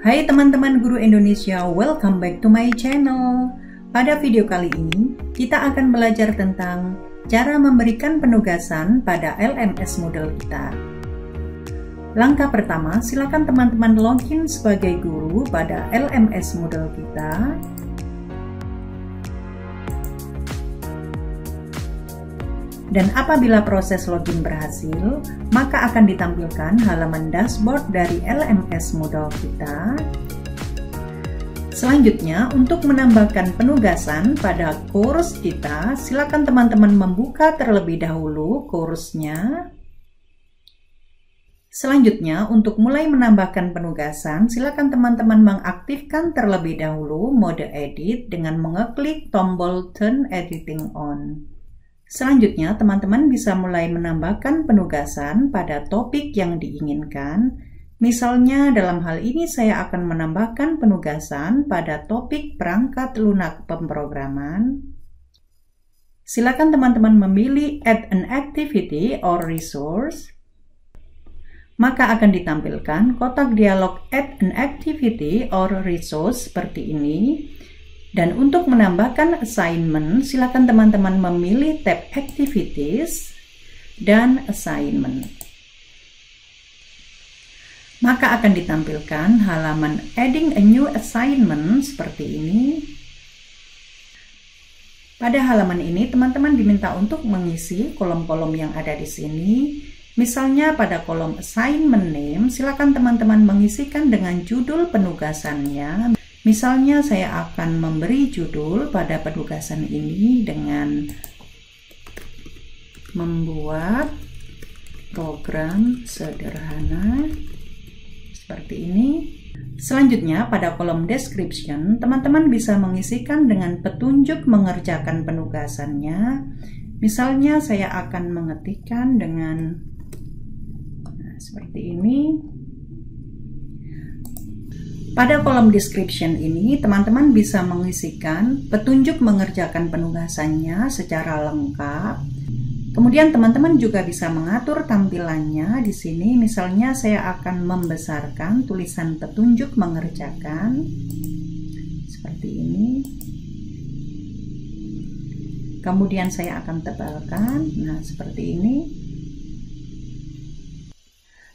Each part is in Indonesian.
Hai teman-teman guru Indonesia, welcome back to my channel. Pada video kali ini, kita akan belajar tentang cara memberikan penugasan pada LMS Moodle kita. Langkah pertama, silakan teman-teman login sebagai guru pada LMS Moodle kita. Dan apabila proses login berhasil, maka akan ditampilkan halaman dashboard dari LMS Moodle kita. Selanjutnya, untuk menambahkan penugasan pada course kita, silakan teman-teman membuka terlebih dahulu course-nya. Selanjutnya, untuk mulai menambahkan penugasan, silakan teman-teman mengaktifkan terlebih dahulu mode edit dengan mengeklik tombol Turn Editing On. Selanjutnya, teman-teman bisa mulai menambahkan penugasan pada topik yang diinginkan. Misalnya, dalam hal ini saya akan menambahkan penugasan pada topik perangkat lunak pemrograman. Silakan teman-teman memilih Add an Activity or Resource. Maka akan ditampilkan kotak dialog Add an Activity or Resource seperti ini. Dan untuk menambahkan assignment, silakan teman-teman memilih tab Activities dan Assignment. Maka akan ditampilkan halaman Adding a New Assignment seperti ini. Pada halaman ini, teman-teman diminta untuk mengisi kolom-kolom yang ada di sini. Misalnya pada kolom Assignment Name, silakan teman-teman mengisikan dengan judul penugasannya. Misalnya saya akan memberi judul pada penugasan ini dengan membuat program sederhana seperti ini. Selanjutnya pada kolom description, teman-teman bisa mengisikan dengan petunjuk mengerjakan penugasannya. Misalnya saya akan mengetikkan dengan seperti ini. Pada kolom description ini, teman-teman bisa mengisikan petunjuk mengerjakan penugasannya secara lengkap. Kemudian teman-teman juga bisa mengatur tampilannya di sini. Misalnya saya akan membesarkan tulisan petunjuk mengerjakan seperti ini. Kemudian saya akan tebalkan, nah seperti ini.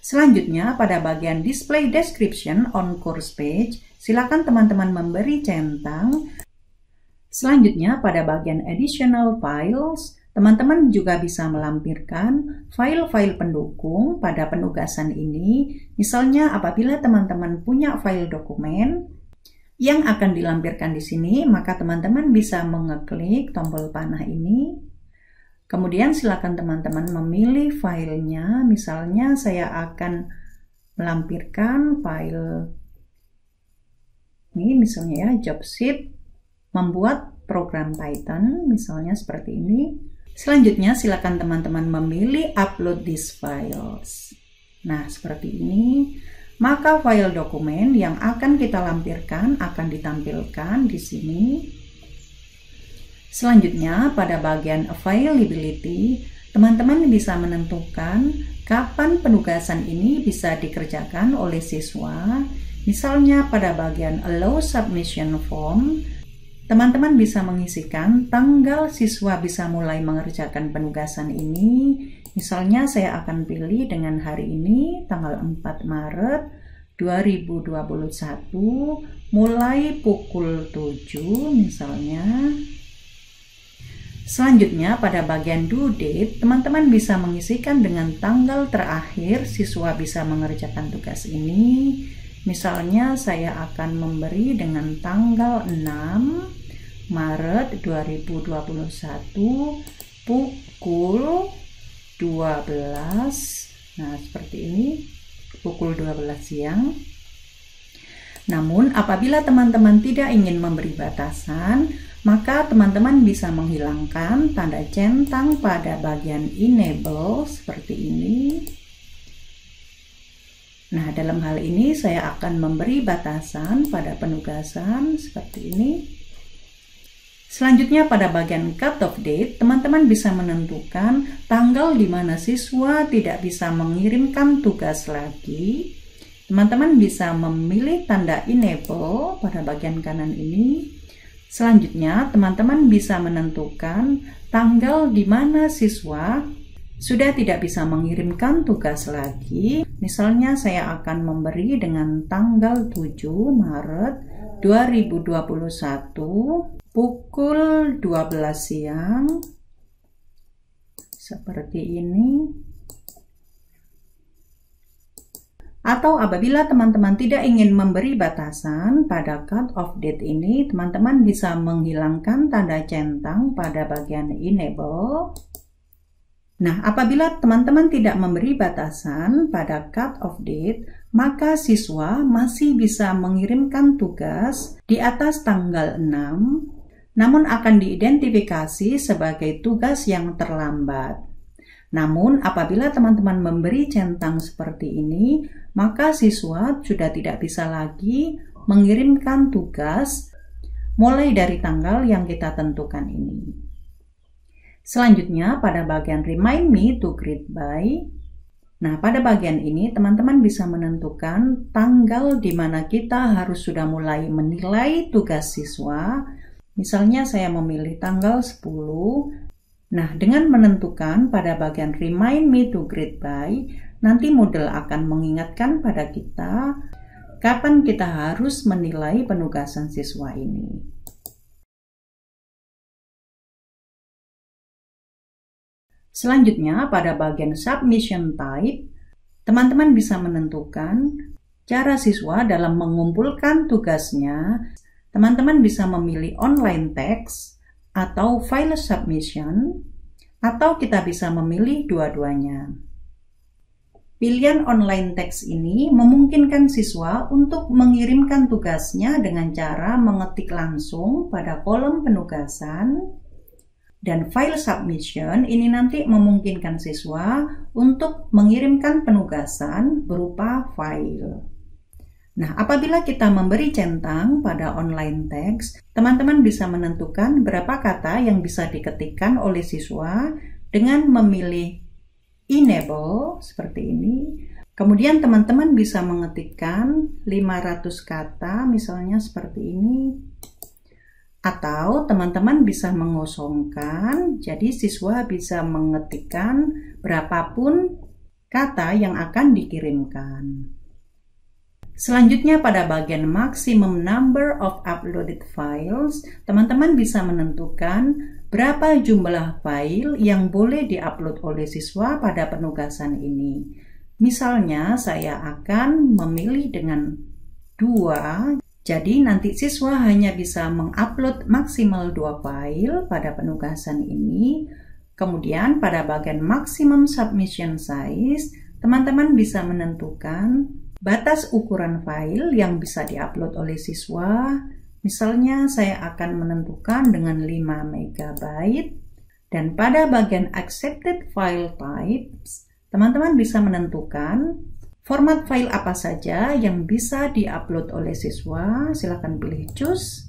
Selanjutnya, pada bagian Display Description on Course Page, silakan teman-teman memberi centang. Selanjutnya, pada bagian Additional Files, teman-teman juga bisa melampirkan file-file pendukung pada penugasan ini. Misalnya, apabila teman-teman punya file dokumen yang akan dilampirkan di sini, maka teman-teman bisa mengeklik tombol panah ini. Kemudian silakan teman-teman memilih filenya. Misalnya saya akan melampirkan file ini, misalnya ya, job sheet membuat program Python, misalnya seperti ini. Selanjutnya silakan teman-teman memilih upload these files. Nah, seperti ini. Maka file dokumen yang akan kita lampirkan akan ditampilkan di sini. Selanjutnya, pada bagian Availability, teman-teman bisa menentukan kapan penugasan ini bisa dikerjakan oleh siswa. Misalnya pada bagian Allow Submission Form, teman-teman bisa mengisikan tanggal siswa bisa mulai mengerjakan penugasan ini. Misalnya saya akan pilih dengan hari ini, tanggal 4 Maret 2021, mulai pukul 7 misalnya. Selanjutnya, pada bagian due date, teman-teman bisa mengisikan dengan tanggal terakhir siswa bisa mengerjakan tugas ini. Misalnya, saya akan memberi dengan tanggal 6 Maret 2021 pukul 12. Nah, seperti ini, pukul 12 siang. Namun, apabila teman-teman tidak ingin memberi batasan, maka teman-teman bisa menghilangkan tanda centang pada bagian enable seperti ini. Nah, dalam hal ini saya akan memberi batasan pada penugasan seperti ini. Selanjutnya pada bagian cut-off date, teman-teman bisa menentukan tanggal di mana siswa tidak bisa mengirimkan tugas lagi. teman-teman bisa memilih tanda enable pada bagian kanan ini. Selanjutnya, teman-teman bisa menentukan tanggal di mana siswa sudah tidak bisa mengirimkan tugas lagi. Misalnya saya akan memberi dengan tanggal 7 Maret 2021 pukul 12 siang. Seperti ini. Atau apabila teman-teman tidak ingin memberi batasan pada cut off date ini, teman-teman bisa menghilangkan tanda centang pada bagian enable. Nah, apabila teman-teman tidak memberi batasan pada cut off date, maka siswa masih bisa mengirimkan tugas di atas tanggal 6, namun akan diidentifikasi sebagai tugas yang terlambat. Namun, apabila teman-teman memberi centang seperti ini, maka siswa sudah tidak bisa lagi mengirimkan tugas mulai dari tanggal yang kita tentukan ini. Selanjutnya, pada bagian Remind Me to Greet By. Nah, pada bagian ini, teman-teman bisa menentukan tanggal di mana kita harus sudah mulai menilai tugas siswa. Misalnya, saya memilih tanggal 10. Nah, dengan menentukan pada bagian Remind Me to Greet By, nanti Moodle akan mengingatkan pada kita kapan kita harus menilai penugasan siswa ini. Selanjutnya, pada bagian Submission Type, teman-teman bisa menentukan cara siswa dalam mengumpulkan tugasnya. Teman-teman bisa memilih online text atau file submission, atau kita bisa memilih dua-duanya. Pilihan online text ini memungkinkan siswa untuk mengirimkan tugasnya dengan cara mengetik langsung pada kolom penugasan, dan file submission ini nanti memungkinkan siswa untuk mengirimkan penugasan berupa file. Nah, apabila kita memberi centang pada online text, teman-teman bisa menentukan berapa kata yang bisa diketikkan oleh siswa dengan memilih enable seperti ini. Kemudian teman-teman bisa mengetikkan 500 kata, misalnya seperti ini. Atau teman-teman bisa mengosongkan, jadi siswa bisa mengetikkan berapapun kata yang akan dikirimkan. Selanjutnya pada bagian maximum number of uploaded files, teman-teman bisa menentukan berapa jumlah file yang boleh diupload oleh siswa pada penugasan ini. Misalnya saya akan memilih dengan 2, jadi nanti siswa hanya bisa mengupload maksimal 2 file pada penugasan ini. Kemudian pada bagian maximum submission size, teman-teman bisa menentukan batas ukuran file yang bisa diupload oleh siswa. Misalnya saya akan menentukan dengan 5 MB. Dan pada bagian accepted file types, teman-teman bisa menentukan format file apa saja yang bisa diupload oleh siswa. Silakan pilih choose.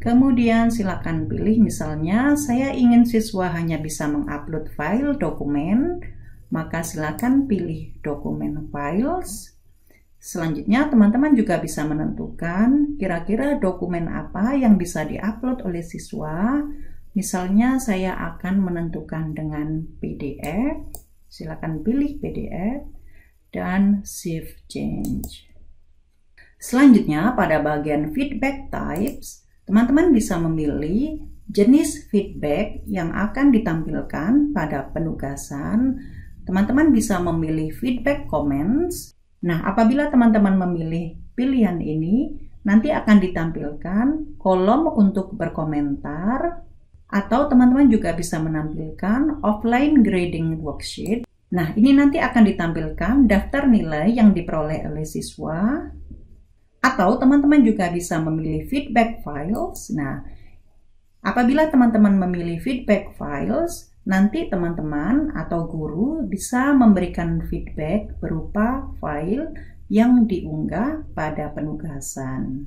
Kemudian silakan pilih, misalnya saya ingin siswa hanya bisa mengupload file dokumen, maka silakan pilih dokumen files. Selanjutnya, teman-teman juga bisa menentukan kira-kira dokumen apa yang bisa diupload oleh siswa. Misalnya, saya akan menentukan dengan PDF. Silakan pilih PDF dan Save Change. Selanjutnya, pada bagian Feedback Types, teman-teman bisa memilih jenis feedback yang akan ditampilkan pada penugasan. Teman-teman bisa memilih feedback comments. Nah, apabila teman-teman memilih pilihan ini, nanti akan ditampilkan kolom untuk berkomentar, atau teman-teman juga bisa menampilkan offline grading worksheet. Nah, ini nanti akan ditampilkan daftar nilai yang diperoleh oleh siswa, atau teman-teman juga bisa memilih feedback files. Nah, apabila teman-teman memilih feedback files, nanti teman-teman atau guru bisa memberikan feedback berupa file yang diunggah pada penugasan.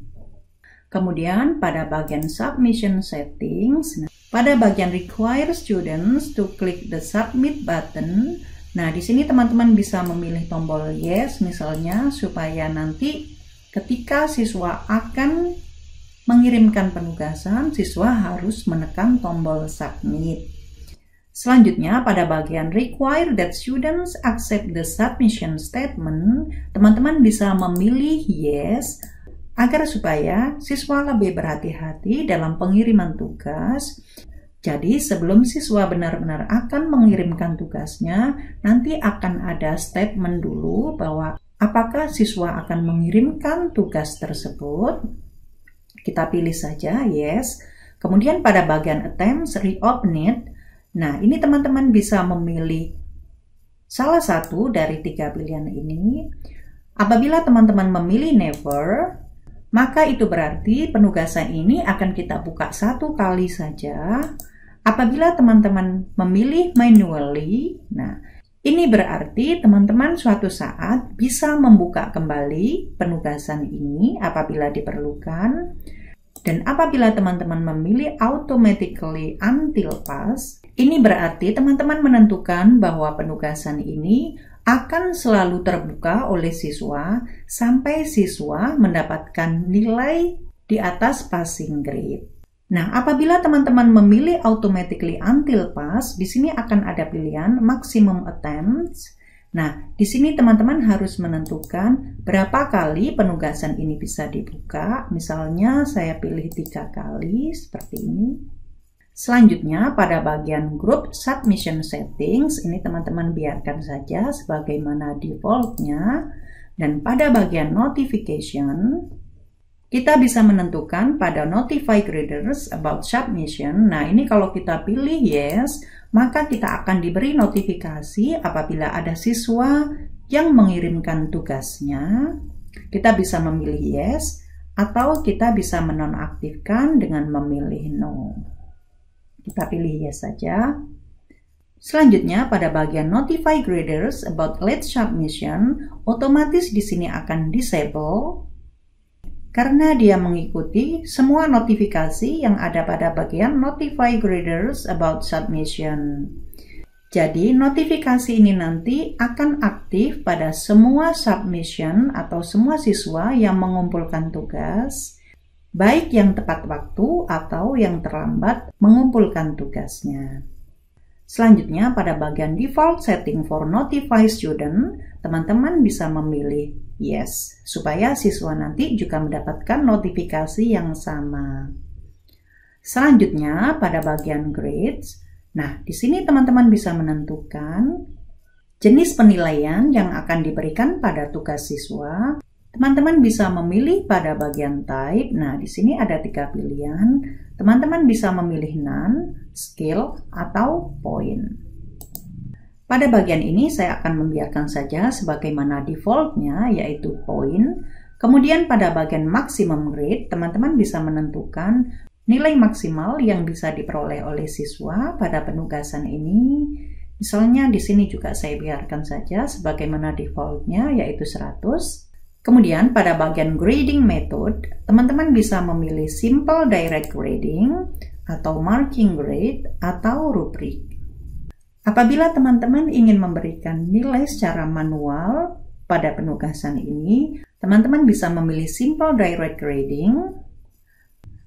Kemudian pada bagian Submission Settings, pada bagian Require Students to click the Submit button, Nah, di sini teman-teman bisa memilih tombol yes misalnya supaya nanti ketika siswa akan mengirimkan penugasan, siswa harus menekan tombol submit. Selanjutnya, pada bagian require that students accept the submission statement, teman-teman bisa memilih yes agar supaya siswa lebih berhati-hati dalam pengiriman tugas. Jadi sebelum siswa benar-benar akan mengirimkan tugasnya, nanti akan ada statement dulu bahwa apakah siswa akan mengirimkan tugas tersebut. Kita pilih saja yes. Kemudian pada bagian attempts, reopen it. Nah, ini teman-teman bisa memilih salah satu dari 3 pilihan ini. Apabila teman-teman memilih never, maka itu berarti penugasan ini akan kita buka 1 kali saja. Apabila teman-teman memilih manually, nah ini berarti teman-teman suatu saat bisa membuka kembali penugasan ini apabila diperlukan. Dan apabila teman-teman memilih automatically until pass, ini berarti teman-teman menentukan bahwa penugasan ini akan selalu terbuka oleh siswa sampai siswa mendapatkan nilai di atas passing grade. Nah, apabila teman-teman memilih automatically until pass, di sini akan ada pilihan maximum attempts. Nah, di sini teman-teman harus menentukan berapa kali penugasan ini bisa dibuka. Misalnya saya pilih 3 kali seperti ini. Selanjutnya pada bagian group submission settings, ini teman-teman biarkan saja sebagaimana defaultnya. Dan pada bagian notification, kita bisa menentukan pada notify graders about submission. Nah, ini kalau kita pilih yes, maka kita akan diberi notifikasi apabila ada siswa yang mengirimkan tugasnya. Kita bisa memilih yes, atau kita bisa menonaktifkan dengan memilih no. Kita pilih yes saja. Selanjutnya pada bagian notify graders about late submission, otomatis di sini akan disable karena dia mengikuti semua notifikasi yang ada pada bagian notify graders about submission. Jadi notifikasi ini nanti akan aktif pada semua submission atau semua siswa yang mengumpulkan tugas, baik yang tepat waktu atau yang terlambat mengumpulkan tugasnya. Selanjutnya pada bagian default setting for notify student, teman-teman bisa memilih yes, supaya siswa nanti juga mendapatkan notifikasi yang sama. Selanjutnya pada bagian grades, nah di sini teman-teman bisa menentukan jenis penilaian yang akan diberikan pada tugas siswa. Teman-teman bisa memilih pada bagian type. Nah, di sini ada 3 pilihan. Teman-teman bisa memilih none, skill, atau point. Pada bagian ini saya akan membiarkan saja sebagaimana defaultnya, yaitu point. Kemudian pada bagian maximum grade, teman-teman bisa menentukan nilai maksimal yang bisa diperoleh oleh siswa pada penugasan ini. Misalnya di sini juga saya biarkan saja sebagaimana defaultnya, yaitu 100. Kemudian pada bagian grading method, teman-teman bisa memilih simple direct grading, atau marking grade, atau rubric. Apabila teman-teman ingin memberikan nilai secara manual pada penugasan ini, teman-teman bisa memilih simple direct grading,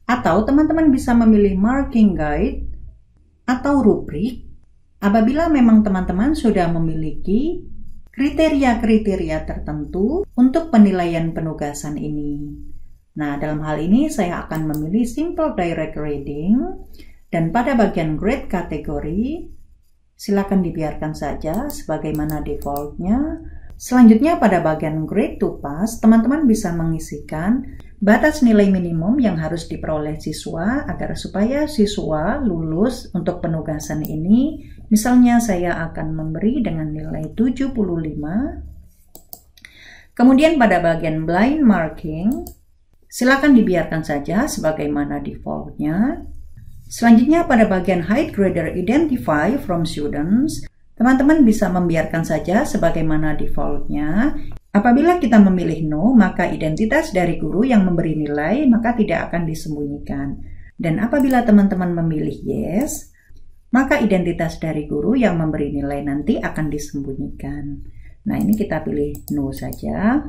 atau teman-teman bisa memilih marking guide, atau rubric, apabila memang teman-teman sudah memiliki kriteria-kriteria tertentu untuk penilaian penugasan ini. Nah, dalam hal ini saya akan memilih simple direct grading, dan pada bagian grade kategori, silakan dibiarkan saja sebagaimana defaultnya. Selanjutnya pada bagian grade to pass, teman-teman bisa mengisikan batas nilai minimum yang harus diperoleh siswa agar supaya siswa lulus untuk penugasan ini. Misalnya saya akan memberi dengan nilai 75. Kemudian pada bagian blind marking, silakan dibiarkan saja sebagaimana defaultnya. Selanjutnya pada bagian hide grader identify from students, teman-teman bisa membiarkan saja sebagaimana defaultnya. Apabila kita memilih no, maka identitas dari guru yang memberi nilai maka tidak akan disembunyikan. Dan apabila teman-teman memilih yes, maka identitas dari guru yang memberi nilai nanti akan disembunyikan. Nah, ini kita pilih no saja.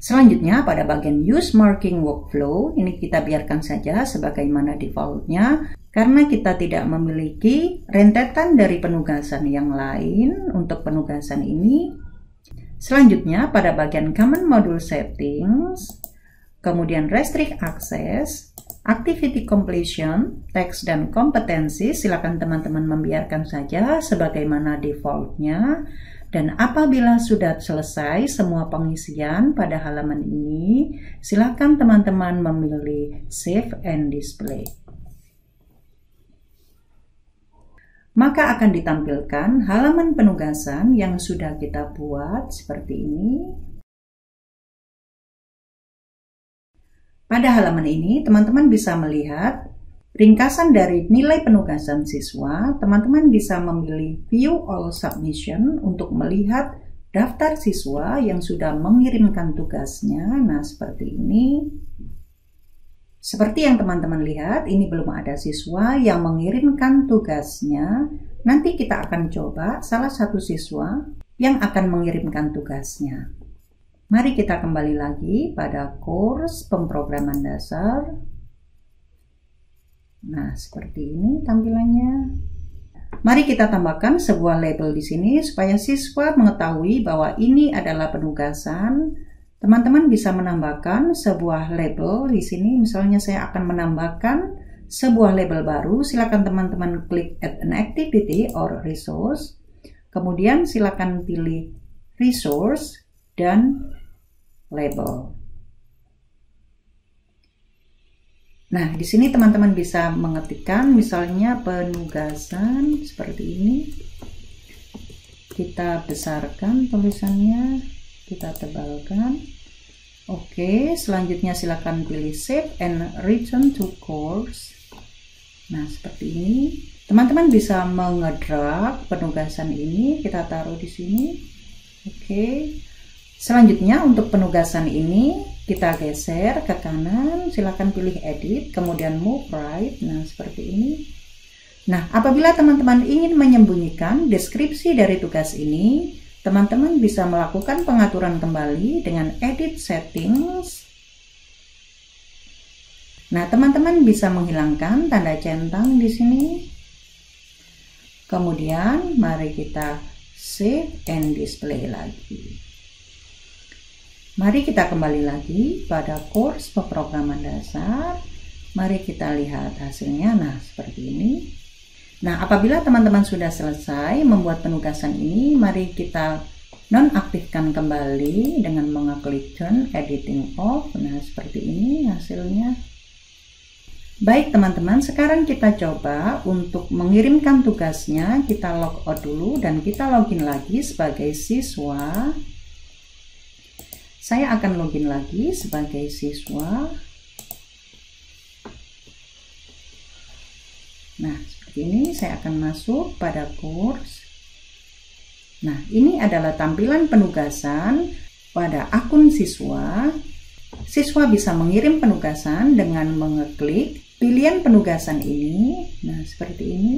Selanjutnya pada bagian use marking workflow, ini kita biarkan saja sebagaimana defaultnya karena kita tidak memiliki rentetan dari penugasan yang lain untuk penugasan ini. Selanjutnya pada bagian common module settings, kemudian restrict access, activity completion, teks dan kompetensi, silakan teman-teman membiarkan saja sebagaimana defaultnya. Dan apabila sudah selesai semua pengisian pada halaman ini, silakan teman-teman memilih Save and Display. Maka akan ditampilkan halaman penugasan yang sudah kita buat seperti ini. Pada halaman ini, teman-teman bisa melihat ringkasan dari nilai penugasan siswa. Teman-teman bisa memilih View All Submission untuk melihat daftar siswa yang sudah mengirimkan tugasnya. Nah, seperti ini. Seperti yang teman-teman lihat, ini belum ada siswa yang mengirimkan tugasnya. Nanti kita akan coba salah satu siswa yang akan mengirimkan tugasnya. Mari kita kembali lagi pada course pemrograman dasar. Nah, seperti ini tampilannya. Mari kita tambahkan sebuah label di sini supaya siswa mengetahui bahwa ini adalah penugasan. Teman-teman bisa menambahkan sebuah label di sini. Misalnya saya akan menambahkan sebuah label baru. Silakan teman-teman klik add an activity or resource. Kemudian silakan pilih resource dan label. Nah, di sini teman-teman bisa mengetikkan misalnya penugasan seperti ini. Kita besarkan tulisannya, kita tebalkan. Oke, selanjutnya silakan pilih Save and Return to Course. Nah, seperti ini. Teman-teman bisa mengedrag penugasan ini, kita taruh di sini. Oke. Selanjutnya untuk penugasan ini kita geser ke kanan, silakan pilih edit, kemudian move right. Nah, seperti ini. Nah, apabila teman-teman ingin menyembunyikan deskripsi dari tugas ini, teman-teman bisa melakukan pengaturan kembali dengan edit settings. Nah, teman-teman bisa menghilangkan tanda centang di sini. Kemudian, mari kita save and display lagi. Mari kita kembali lagi pada course pemrograman dasar. Mari kita lihat hasilnya. Nah, seperti ini. Nah, apabila teman-teman sudah selesai membuat penugasan ini, mari kita nonaktifkan kembali dengan mengeklik turn editing off. Nah, seperti ini hasilnya. Baik teman-teman, sekarang kita coba untuk mengirimkan tugasnya. Kita log out dulu dan kita login lagi sebagai siswa. Saya akan login lagi sebagai siswa. Nah, seperti ini saya akan masuk pada course. Nah, ini adalah tampilan penugasan pada akun siswa. Siswa bisa mengirim penugasan dengan mengeklik pilihan penugasan ini. Nah, seperti ini.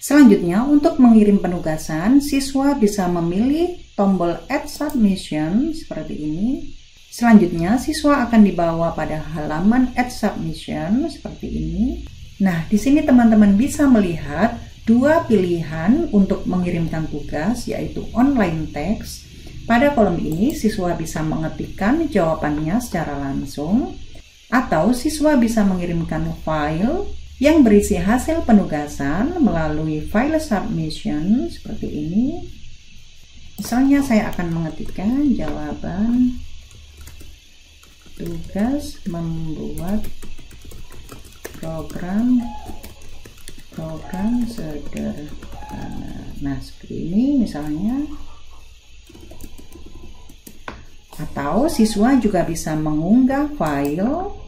Selanjutnya, untuk mengirim penugasan, siswa bisa memilih tombol Add Submission seperti ini. Selanjutnya, siswa akan dibawa pada halaman Add Submission seperti ini. Nah, di sini teman-teman bisa melihat dua pilihan untuk mengirimkan tugas, yaitu online text. Pada kolom ini, siswa bisa mengetikkan jawabannya secara langsung, atau siswa bisa mengirimkan file yang berisi hasil penugasan melalui file submission seperti ini. Misalnya saya akan mengetikkan jawaban tugas membuat program sederhana. Nah, seperti ini misalnya. Atau siswa juga bisa mengunggah file.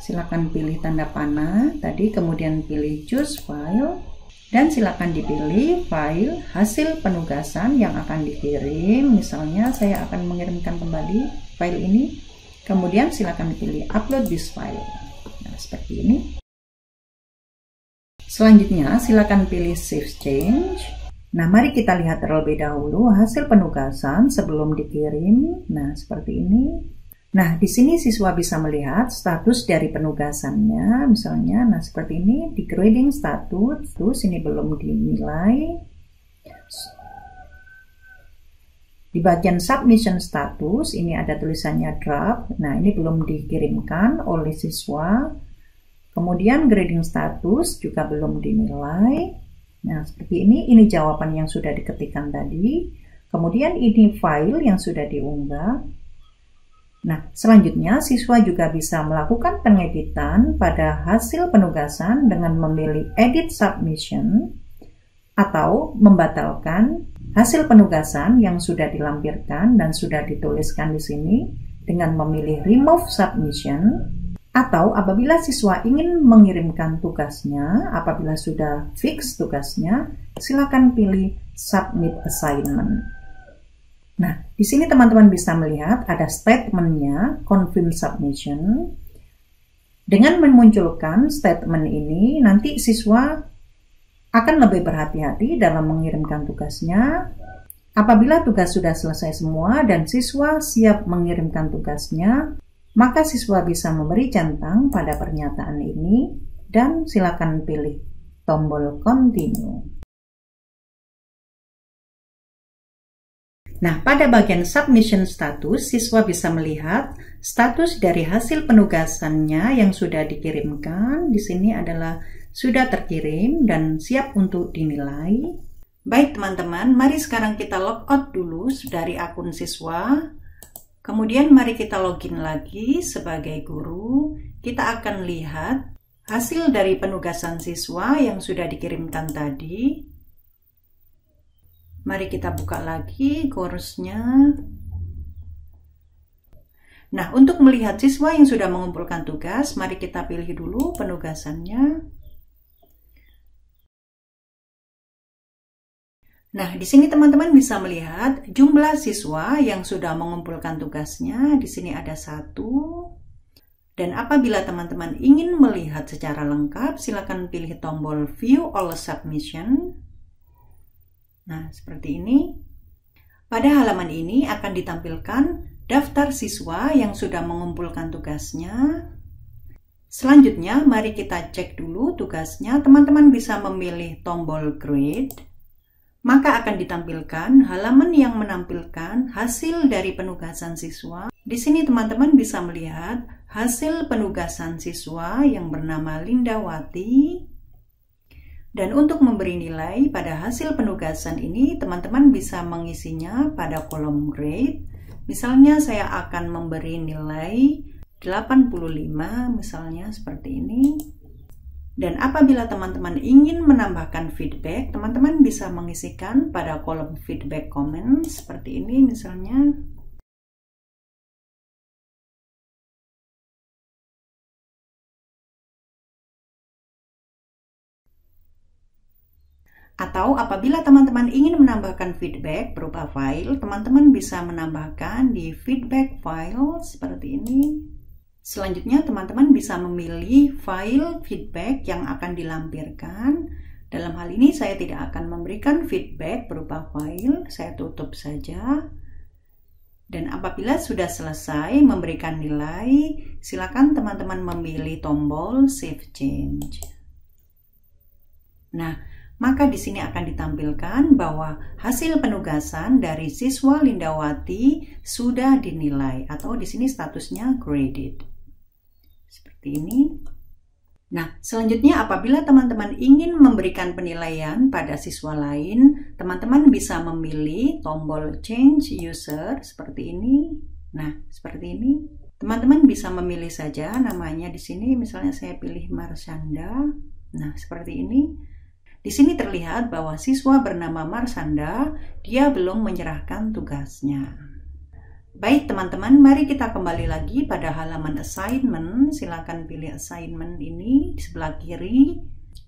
Silakan pilih tanda panah tadi, kemudian pilih choose file, dan silakan dipilih file hasil penugasan yang akan dikirim. Misalnya saya akan mengirimkan kembali file ini, kemudian silakan dipilih upload this file. Nah, seperti ini. Selanjutnya, silakan pilih Save Change. Nah, mari kita lihat terlebih dahulu hasil penugasan sebelum dikirim. Nah, seperti ini. Nah, di sini siswa bisa melihat status dari penugasannya, misalnya, nah seperti ini, di grading status, ini belum dinilai. Di bagian submission status, ini ada tulisannya draft, nah ini belum dikirimkan oleh siswa. Kemudian grading status juga belum dinilai. Nah, seperti ini jawaban yang sudah diketikkan tadi. Kemudian ini file yang sudah diunggah. Nah, selanjutnya siswa juga bisa melakukan pengeditan pada hasil penugasan dengan memilih Edit Submission atau membatalkan hasil penugasan yang sudah dilampirkan dan sudah dituliskan di sini dengan memilih Remove Submission, atau apabila siswa ingin mengirimkan tugasnya, apabila sudah fix tugasnya, silakan pilih Submit Assignment. Nah, di sini teman-teman bisa melihat ada statementnya, Confirm Submission. Dengan memunculkan statement ini, nanti siswa akan lebih berhati-hati dalam mengirimkan tugasnya. Apabila tugas sudah selesai semua dan siswa siap mengirimkan tugasnya, maka siswa bisa memberi centang pada pernyataan ini dan silakan pilih tombol Continue. Nah, pada bagian submission status, siswa bisa melihat status dari hasil penugasannya yang sudah dikirimkan. Di sini adalah sudah terkirim dan siap untuk dinilai. Baik teman-teman, mari sekarang kita logout dulu dari akun siswa. Kemudian mari kita login lagi sebagai guru. Kita akan lihat hasil dari penugasan siswa yang sudah dikirimkan tadi. Mari kita buka lagi kursnya. Nah, untuk melihat siswa yang sudah mengumpulkan tugas, mari kita pilih dulu penugasannya. Nah, di sini teman-teman bisa melihat jumlah siswa yang sudah mengumpulkan tugasnya. Di sini ada 1. Dan apabila teman-teman ingin melihat secara lengkap, silakan pilih tombol View All Submission. Nah, seperti ini. Pada halaman ini akan ditampilkan daftar siswa yang sudah mengumpulkan tugasnya. Selanjutnya, mari kita cek dulu tugasnya. Teman-teman bisa memilih tombol Grade. Maka akan ditampilkan halaman yang menampilkan hasil dari penugasan siswa. Di sini teman-teman bisa melihat hasil penugasan siswa yang bernama Lindawati. Dan untuk memberi nilai pada hasil penugasan ini, teman-teman bisa mengisinya pada kolom grade. Misalnya saya akan memberi nilai 85, misalnya seperti ini. Dan apabila teman-teman ingin menambahkan feedback, teman-teman bisa mengisikan pada kolom feedback comment seperti ini misalnya. Atau apabila teman-teman ingin menambahkan feedback berupa file, teman-teman bisa menambahkan di feedback file seperti ini. Selanjutnya teman-teman bisa memilih file feedback yang akan dilampirkan. Dalam hal ini saya tidak akan memberikan feedback berupa file, saya tutup saja. Dan apabila sudah selesai memberikan nilai, silakan teman-teman memilih tombol Save Change. Nah, maka di sini akan ditampilkan bahwa hasil penugasan dari siswa Lindawati sudah dinilai atau di sini statusnya graded. Seperti ini. Nah, selanjutnya apabila teman-teman ingin memberikan penilaian pada siswa lain, teman-teman bisa memilih tombol Change User seperti ini. Nah, seperti ini. Teman-teman bisa memilih saja namanya di sini, misalnya saya pilih Marsanda. Nah, seperti ini. Di sini terlihat bahwa siswa bernama Marsanda, dia belum menyerahkan tugasnya. Baik teman-teman, mari kita kembali lagi pada halaman assignment. Silakan pilih assignment ini di sebelah kiri.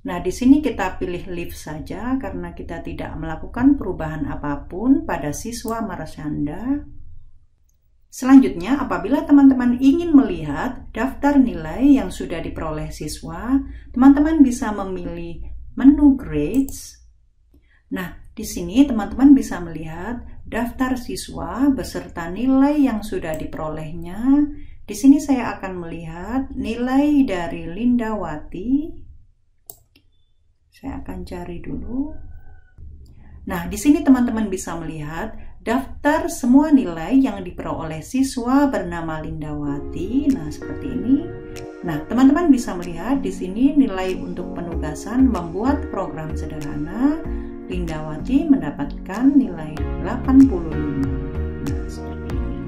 Nah, di sini kita pilih leave saja karena kita tidak melakukan perubahan apapun pada siswa Marsanda. Selanjutnya, apabila teman-teman ingin melihat daftar nilai yang sudah diperoleh siswa, teman-teman bisa memilih menu Grades. Nah, di sini teman-teman bisa melihat daftar siswa beserta nilai yang sudah diperolehnya. Di sini saya akan melihat nilai dari Lindawati. Saya akan cari dulu. Nah, di sini teman-teman bisa melihat daftar semua nilai yang diperoleh siswa bernama Lindawati. Nah, seperti ini. Nah, teman-teman bisa melihat di sini nilai untuk penugasan membuat program sederhana. Lindawati mendapatkan nilai 85. Nah, seperti ini.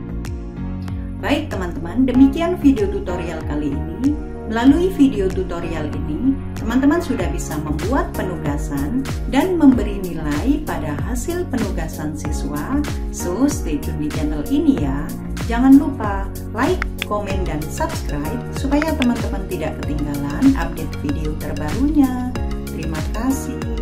Baik teman-teman, demikian video tutorial kali ini. Melalui video tutorial ini, teman-teman sudah bisa membuat penugasan dan memberi nilai pada hasil penugasan siswa. So, stay tune di channel ini ya. Jangan lupa like, komen, dan subscribe supaya teman-teman tidak ketinggalan update video terbarunya. Terima kasih.